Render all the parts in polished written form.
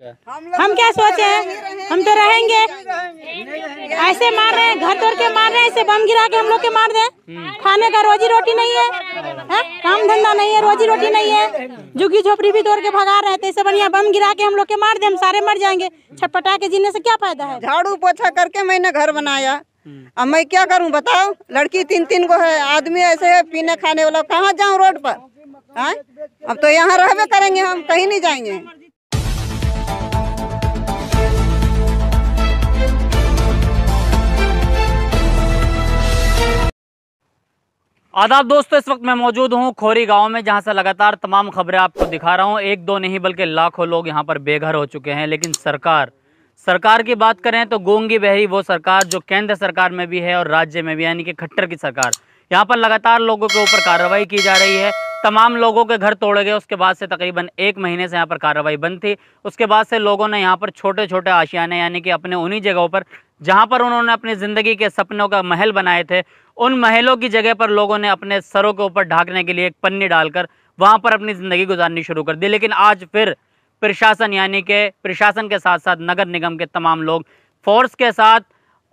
हम क्या सोचे हैं, हम तो रहेंगे। ऐसे मार रहे हैं, घर तोड़ के मार रहे हैं, ऐसे बम गिरा के हम लोग के मार दें। खाने का रोजी रोटी नहीं है, काम धंधा नहीं है, रोजी रोटी नहीं है, झुग्गी झोपड़ी भी तोड़ के भगा रहे थे। इससे बढ़िया बम गिरा के हम लोग के मार दे, हम सारे मर जाएंगे। छटपटा के जीने से क्या फायदा है। झाड़ू पोछा करके मैंने घर बनाया, अब मैं क्या करूं बताओ। लड़की 3-3 को है, आदमी ऐसे है पीने खाने वाला, कहाँ जाऊं रोड पर। अब तो यहाँ रहबे करेंगे, हम कहीं नहीं जाएंगे। आदाब दोस्तों, इस वक्त मैं मौजूद हूं खोरी गांव में, जहां से लगातार तमाम खबरें आपको दिखा रहा हूं। एक दो नहीं बल्कि लाखों लोग यहां पर बेघर हो चुके हैं। लेकिन सरकार की बात करें तो गूंगी बहरी वो सरकार जो केंद्र सरकार में भी है और राज्य में भी, यानी कि खट्टर की सरकार। यहाँ पर लगातार लोगों के ऊपर कार्रवाई की जा रही है। तमाम लोगों के घर तोड़े गए। उसके बाद से तकरीबन 1 महीने से यहाँ पर कार्रवाई बंद थी। उसके बाद से लोगों ने यहाँ पर छोटे छोटे आशियाने, यानी कि अपने उन्हीं जगहों पर जहाँ पर उन्होंने अपनी ज़िंदगी के सपनों का महल बनाए थे, उन महलों की जगह पर लोगों ने अपने सरों के ऊपर ढांकने के लिए एक पन्नी डालकर वहाँ पर अपनी ज़िंदगी गुजारनी शुरू कर दी। लेकिन आज फिर प्रशासन, यानी कि प्रशासन के साथ साथ नगर निगम के तमाम लोग फोर्स के साथ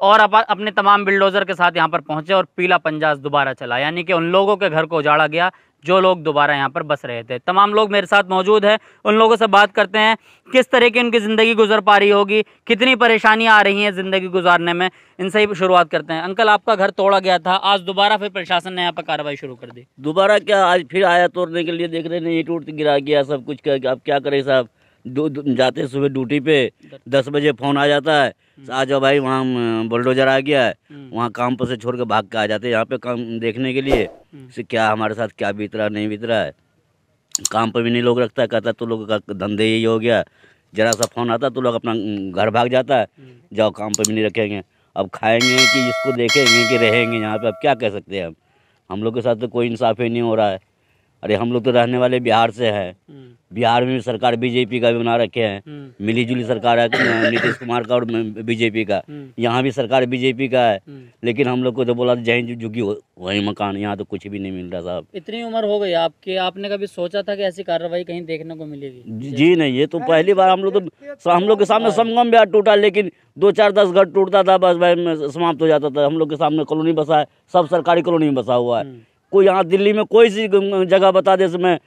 और अपने तमाम बिल्डोज़र के साथ यहाँ पर पहुँचे और पीला पंजा दोबारा चला, यानी कि उन लोगों के घर को उजाड़ा गया जो लोग दोबारा यहाँ पर बस रहे थे। तमाम लोग मेरे साथ मौजूद हैं, उन लोगों से बात करते हैं किस तरह की उनकी ज़िंदगी गुजर पा रही होगी, कितनी परेशानियाँ आ रही हैं ज़िंदगी गुजारने में। इनसे ही शुरुआत करते हैं। अंकल, आपका घर तोड़ा गया था, आज दोबारा फिर प्रशासन ने यहाँ पर कार्रवाई शुरू कर दी। दोबारा क्या, आज फिर आया तोड़ने के लिए। देख रहे नहीं, ईंट उठ गिरा गया सब कुछ। अब क्या करें साहब, जाते सुबह ड्यूटी पे 10 बजे फ़ोन आ जाता है, आ जाओ भाई, वहाँ बुलडोजर आ गया है, वहाँ काम पर से छोड़ के भाग के आ जाते हैं यहाँ पे काम देखने के लिए। से क्या हमारे साथ क्या बीत रहा नहीं बीत रहा है। काम पर भी नहीं लोग रखता है, कहता तो लोगों का धंधे यही हो गया। जरा सा फ़ोन आता तो लोग अपना घर भाग जाता है, जाओ काम पर भी नहीं रखेंगे। अब खाएंगे कि इसको देखेंगे कि रहेंगे यहाँ पे। अब क्या कह सकते हैं हम लोग के साथ तो कोई इंसाफ ही नहीं हो रहा है। अरे हम लोग तो रहने वाले बिहार से हैं, बिहार में भी सरकार बीजेपी का भी बना रखे हैं, मिली जुली सरकार है नीतीश कुमार का और बीजेपी का। यहाँ भी सरकार बीजेपी का है, लेकिन हम लोग को तो बोला जहीं झुग्गी वहीं मकान। यहाँ तो कुछ भी नहीं मिल रहा साहब। इतनी उम्र हो गई आपके, आपने कभी सोचा था कि ऐसी कार्रवाई कहीं देखने को मिलेगी? जी नहीं, ये तो पहली बार। हम लोग के सामने समगम बिहार टूटा, लेकिन 2-4-10 घर टूटता था, बस भाई समाप्त हो जाता था। हम लोग के सामने कॉलोनी बसा है, सब सरकारी कॉलोनी में बसा हुआ है। कोई यहाँ दिल्ली में कोई सी जगह बता दे मैं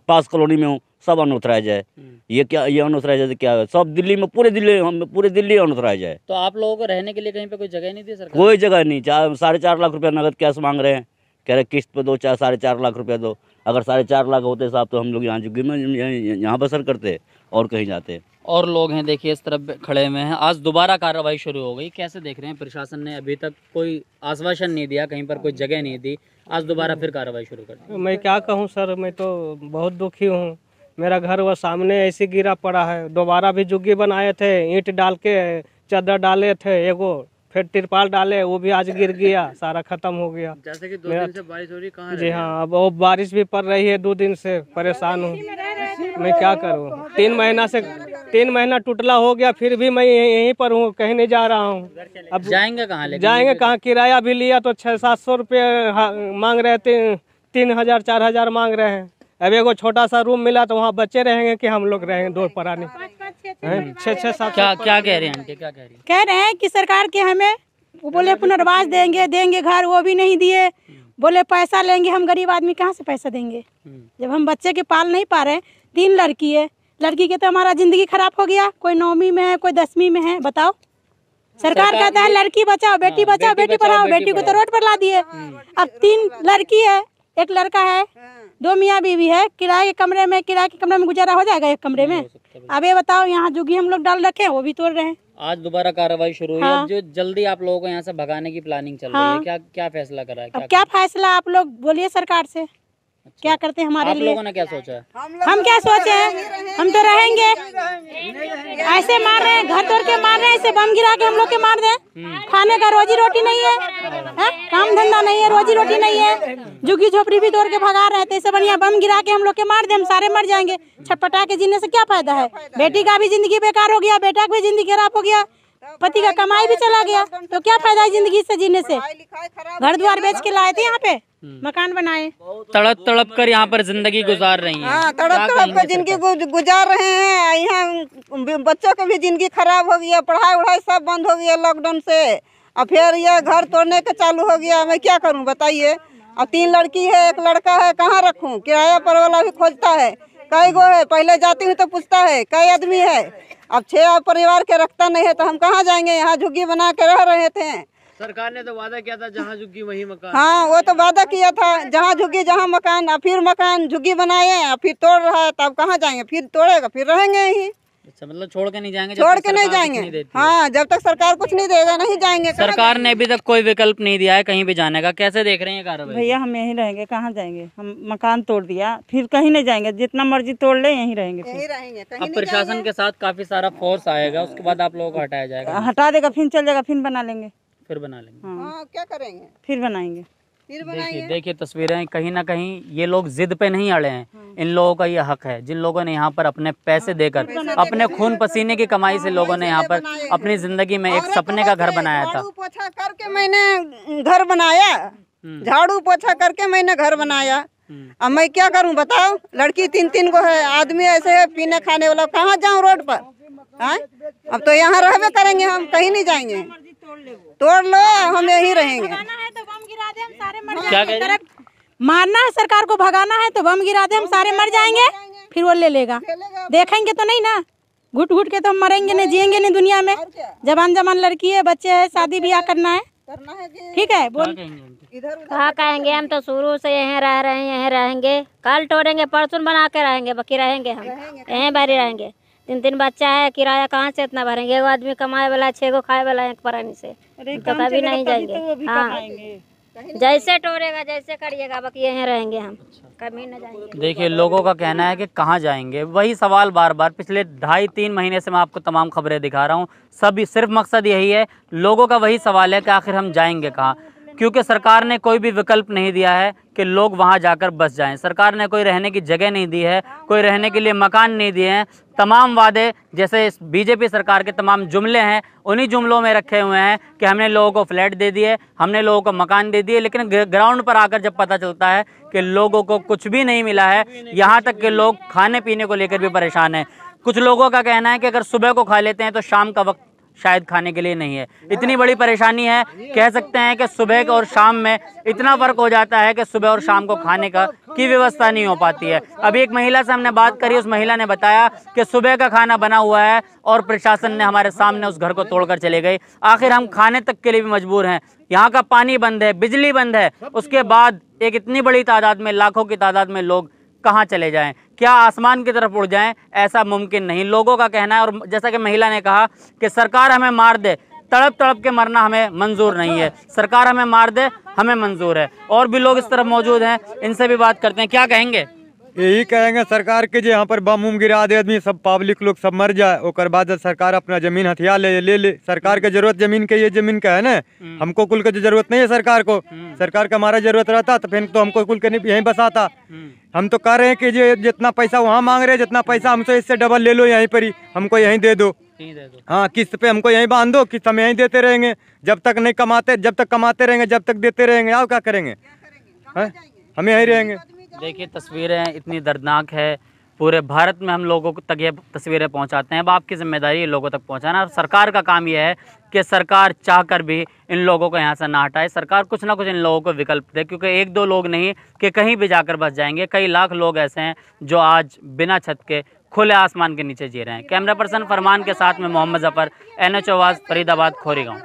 पास कॉलोनी में हूँ, सब अनऑथराइज है। ये क्या, ये अनऑथराइज है क्या? सब दिल्ली में, पूरे दिल्ली अनऑथराइज है। तो आप लोगों को रहने के लिए कहीं पे कोई जगह नहीं दी सरकार? कोई जगह नहीं। 4.5 लाख रुपया नगद कैश मांग रहे हैं, कह रहे किस्त पे दो, 4.5 लाख रुपया दो। अगर 4.5 लाख होते साहब तो हम लोग यहाँ झुग्गी में यहाँ बसर करते और कहीं जाते। और लोग हैं देखिए इस तरफ खड़े हुए हैं। आज दोबारा कार्रवाई शुरू हो गई, कैसे देख रहे हैं? प्रशासन ने अभी तक कोई आश्वासन नहीं दिया, कहीं पर कोई जगह नहीं दी, आज दोबारा फिर कार्रवाई शुरू कर दी। मैं क्या कहूँ सर, मैं तो बहुत दुखी हूँ। मेरा घर वो सामने ऐसे गिरा पड़ा है। दोबारा भी झुग्गी बनाए थे, ईंट डाल के चादर डाले थे एगो, फिर तिरपाल डाले, वो भी आज गिर गया, सारा खत्म हो गया। जैसे कि 2 दिन से बारिश हो रही, कहाँ? जी हाँ, अब वो बारिश भी पड़ रही है, 2 दिन से परेशान हूँ। मैं क्या करूँ, 3 महीना टूटला हो गया, फिर भी मैं यहीं पर हूँ, कहीं नहीं जा रहा हूँ। अब जाएंगे कहाँ? जाएंगे कहाँ? किराया भी लिया तो 600-700 रुपये मांग रहे थे, 3,000-4,000 मांग रहे हैं। अब एगो छोटा सा रूम मिला तो वहाँ बच्चे रहेंगे कि हम लोग रहेंगे? 2 परानी 6-7। क्या कह रहे हैं आंटी, क्या कह रही है? कह रहे हैं कि सरकार के हमें वो बोले पुनर्वास देंगे घर, वो भी नहीं दिए। बोले पैसा लेंगे, हम गरीब आदमी कहाँ से पैसा देंगे जब हम बच्चे के पाल नहीं पा रहे। 3 लड़की है, लड़की के तो हमारा जिंदगी खराब हो गया। कोई 9वीं में है, कोई 10वीं में है। बताओ, सरकार कहता है लड़की बचाओ, बेटी बचाओ, बेटी पढ़ाओ। बेटी को तो रोड पर ला दिए। अब 3 लड़की है, 1 लड़का है, 2 मियाँ बीवी है। किराए के कमरे में गुजारा हो जाएगा 1 कमरे में? अब ये बताओ, यहाँ झुग्गी हम लोग डाल रखे हैं, वो भी तोड़ रहे हैं। आज दोबारा कार्रवाई शुरू हुई। अब जो जल्दी आप लोगों को यहाँ से भगाने की प्लानिंग चल रही है, क्या फैसला करा है? अब क्या फैसला आप लोग बोलिए सरकार से। क्या करते हैं हमारे लिए? आप लोगों ने क्या सोचा है? हम क्या सोचे हैं, हम तो रहेंगे। ऐसे मार रहे हैं, घर तोड़ के मार रहे हैं, ऐसे बम गिरा के हम लोग के मार दें। खाने का रोजी रोटी नहीं है, काम धंधा नहीं है, रोजी रोटी नहीं है, झुग्गी झोपड़ी भी तोड़ के भगा रहे थे। इससे बढ़िया बम गिरा के हम लोग के मार दे, हम सारे मर जाएंगे। छटपटा के जीने से क्या फायदा है। बेटी का भी जिंदगी बेकार हो गया, बेटा का भी जिंदगी खराब हो गया, पति का कमाई भी चला गया, तो क्या फायदा है जिंदगी से जीने से। घर द्वार बेच के लाए थे, यहाँ पे मकान बनाए, तड़प तड़प कर यहाँ पर जिंदगी गुजार रही हैं। हाँ, तड़प तड़प कर जिनकी गुजार रहे हैं। यहाँ बच्चों की भी जिंदगी खराब हो गई है, पढ़ाई उढ़ाई सब बंद हो गई है लॉकडाउन से। अब फिर ये घर तोड़ने का चालू हो गया, मैं क्या करूं बताइए। अब 3 लड़की है, 1 लड़का है, कहाँ रखूं? किराया पर वाला भी खोजता है, कई गो है, पहले जाती हूँ तो पूछता है कई आदमी है। अब 6 परिवार के रखता नहीं है तो हम कहाँ जाएंगे? यहाँ झुग्गी बना के रह रहे थे। सरकार ने तो वादा किया था जहाँ झुग्गी वहीं मकान। हाँ, वो तो वादा किया था जहाँ झुग्गी जहाँ मकान, अब फिर मकान झुग्गी बनाए, अब फिर तोड़ रहा है, तब कहाँ जाएंगे? फिर तोड़ेगा, फिर रहेंगे यहीं। अच्छा, मतलब छोड़ के नहीं जाएंगे? छोड़ के नहीं जाएंगे। हाँ, जब तक सरकार कुछ नहीं देगा नहीं जाएंगे। सरकार ने अभी तक कोई विकल्प नहीं दिया है कहीं भी जाने का, कैसे देख रहे हैं कार्रवाई? भैया हम यहीं रहेंगे, कहाँ जाएंगे? हम मकान तोड़ दिया, फिर कहीं नहीं जाएंगे, जितना मर्जी तोड़ ले यहीं रहेंगे। यहीं रहेंगे, कहीं अब प्रशासन के साथ काफी सारा फोर्स आएगा, उसके बाद आप लोगों को हटाया जाएगा? हटा देगा, फिर चल जाएगा, फिर बना लेंगे। फिर बना लेंगे। हाँ, क्या करेंगे? फिर बनाएंगे। फिर देखिए तस्वीरें, कहीं ना कहीं ये लोग जिद पे नहीं अड़े हैं। इन लोगों का ये हक है, जिन लोगों ने यहाँ पर अपने पैसे देकर, अपने खून पसीने की कमाई से लोगों ने यहाँ पर अपनी जिंदगी में एक सपने का घर बनाया था। झाड़ू पोछा करके मैंने घर बनाया, झाड़ू पोछा करके मैंने घर बनाया। अब मैं क्या करूं बताओ? लड़की 3-3 गो है, आदमी ऐसे है पीने खाने वाला, कहाँ जाऊं रोड पर? हाँ? अब तो यहाँ रहबे करेंगे, हम कहीं नहीं जाएंगे। तोड़ लो, हम यहीं रहेंगे। क्या कह रहे हैं? मारना है सरकार को, भगाना है तो बम गिरा दे, हम सारे मर जाएंगे, फिर वो ले लेगा। देखेंगे तो नहीं ना, घुट घुट के तो हम मरेंगे नहीं, जिएंगे नहीं दुनिया में। जवान लड़की है, बच्चे है, शादी ब्याह करना है, ठीक है। बोल कहाँ कहेंगे? हम तो शुरू से यहीं रह रहे हैं, यहीं रहेंगे। कल तोड़ेंगे, परसों बना के रहेंगे, बाकी रहेंगे हम यहीं बारी रहेंगे। 3-3 बच्चा है, किराया कहाँ से इतना भरेंगे? एगो आदमी कमाए वाला, 6 गो खाए वाला एक परानी से, तो कभी नहीं जाएंगे। हाँ, जैसे तोड़ेगा जैसे करिएगा, बाकी यहीं रहेंगे हम, कभी नहीं जाएंगे। देखिए, लोगों का कहना है कि कहाँ जाएंगे, वही सवाल बार बार पिछले 2.5-3 महीने से मैं आपको तमाम खबरें दिखा रहा हूँ। सभी सिर्फ मकसद यही है, लोगों का वही सवाल है कि आखिर हम जाएंगे कहाँ, क्योंकि सरकार ने कोई भी विकल्प नहीं दिया है कि लोग वहां जाकर बस जाएं। सरकार ने कोई रहने की जगह नहीं दी है, कोई रहने के लिए मकान नहीं दिए हैं। तमाम वादे, जैसे बीजेपी सरकार के तमाम जुमले हैं, उन्हीं जुमलों में रखे हुए हैं कि हमने लोगों को फ्लैट दे दिए, हमने लोगों को मकान दे दिए, लेकिन ग्राउंड पर आकर जब पता चलता है कि लोगों को कुछ भी नहीं मिला है, यहाँ तक कि लोग खाने पीने को लेकर भी परेशान हैं। कुछ लोगों का कहना है कि अगर सुबह को खा लेते हैं तो शाम का वक्त शायद खाने के लिए नहीं है। इतनी बड़ी परेशानी है, कह सकते हैं कि सुबह और शाम में इतना फर्क हो जाता है कि सुबह और शाम को खाने की व्यवस्था नहीं हो पाती है। अभी एक महिला से हमने बात करी, उस महिला ने बताया कि सुबह का खाना बना हुआ है और प्रशासन ने हमारे सामने उस घर को तोड़कर चले गई। आखिर हम खाने तक के लिए भी मजबूर हैं, यहाँ का पानी बंद है, बिजली बंद है, उसके बाद एक इतनी बड़ी तादाद में, लाखों की तादाद में लोग कहाँ चले जाएं? क्या आसमान की तरफ उड़ जाएं? ऐसा मुमकिन नहीं, लोगों का कहना है। और जैसा कि महिला ने कहा कि सरकार हमें मार दे, तड़प तड़प के मरना हमें मंजूर नहीं है, सरकार हमें मार दे हमें मंजूर है। और भी लोग इस तरफ मौजूद हैं, इनसे भी बात करते हैं। क्या कहेंगे? यही कहेंगे सरकार के, जो यहाँ पर बम उम गिरा दे आदमी, सब पब्लिक लोग सब मर जाए, और बाद सरकार अपना जमीन हथियार ले। सरकार के जरूरत जमीन के, ये जमीन का है ना, हमको कुल की जरूरत नहीं है सरकार को। सरकार का हमारा जरूरत रहता तो फिर तो हमको कुल के नहीं यहीं बसाता। हम तो कह रहे हैं कि जो जितना पैसा वहाँ मांग रहे, जितना पैसा हमसे इससे डबल ले लो, यहीं पर ही हमको यहीं दे दो। हाँ, किस्त पे हमको यहीं बांध दो, किस्त हम यहीं देते रहेंगे जब तक नहीं कमाते, जब तक कमाते रहेंगे, जब तक देते रहेंगे। आओ क्या करेंगे? हम यहीं रहेंगे। देखिए, तस्वीरें इतनी दर्दनाक है, पूरे भारत में हम लोगों तक ये तस्वीरें पहुंचाते हैं। अब आपकी जिम्मेदारी है लोगों तक पहुंचाना। सरकार का काम यह है कि सरकार चाहकर भी इन लोगों को यहाँ से ना हटाए, सरकार कुछ ना कुछ इन लोगों को विकल्प दे, क्योंकि 1-2 लोग नहीं कि कहीं भी जाकर बस जाएंगे। कई लाख लोग ऐसे हैं जो आज बिना छत के खुले आसमान के नीचे जी रहे हैं। कैमरा पर्सन फरमान के साथ में मोहम्मद जफर, NH आवाज़, फरीदाबाद, खोरीगांव।